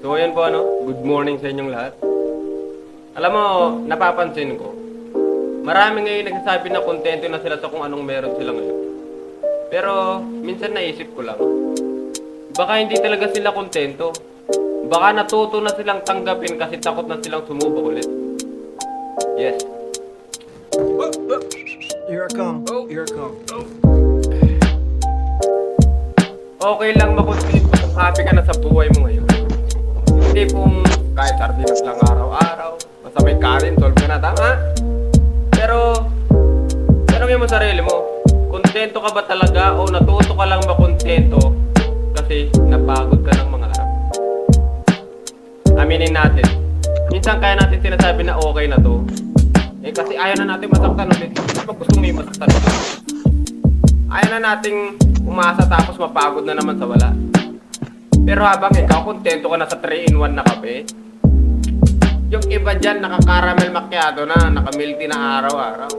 So ayan po good morning sa inyong lahat. Alam mo, napapansin ko, marami ngayon nagsasabi na kontento na sila sa kung anong meron sila ngayon. Pero minsan naisip ko lang, baka hindi talaga sila kontento. Baka natuto na silang tanggapin kasi takot na silang sumubok ulit. Yes. Here I come. Here I come. Okay lang makontento kung happy ka na sa buhay mo ngayon. Hindi kung kahit sardinas lang araw-araw, basta may kanin, solve ka na, tama? Pero, tanongin mo sarili mo, kontento ka ba talaga o natuto ka lang makontento kasi napagod ka ng mga harap? Aminin natin, minsan kaya natin sinasabi na okay na to, kasi ayaw na natin masaktan ulit. Pag gusto mo yung masaktan ulit, ayaw na nating umasa tapos mapagod na naman sa wala. Pero habang ikaw kontento ka na sa 3-in-1 na kape, yung iba dyan naka-caramel macchiato na, naka-milk tea na araw-araw.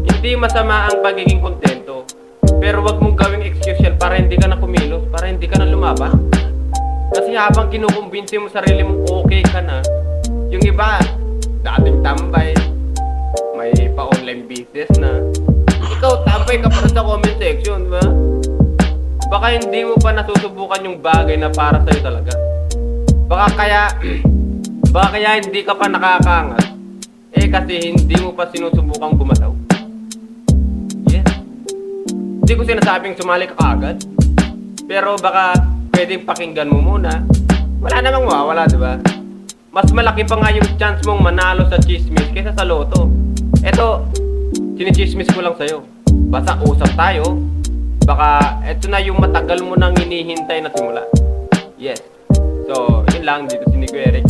Hindi masama ang pagiging kontento, pero wag mong gawing excuse yan para hindi ka na kumilos, para hindi ka na lumaban. Kasi habang kinukumbinsi mo sarili mong okay ka na, yung iba, dating tambay, may pa-online business na, ikaw tambay ka pa rin sa comment section, di ba? Baka hindi mo pa nasusubukan yung bagay na para sa'yo talaga. Baka kaya hindi ka pa nakakaangat. Kasi hindi mo pa sinusubukang gumalaw. Yes. Hindi ko sinasabing sumali ka kaagad. Pero baka pwedeng pakinggan mo muna. Wala namang mawawala, diba? Mas malaki pa nga yung chance mong manalo sa chismis kaysa sa loto. Eto, sinichismis ko lang sa'yo. Basta usap tayo. Baka eto na yung matagal mo nang hinihintay na simula. Yes. So, yun lang. Dito si Nico Eric.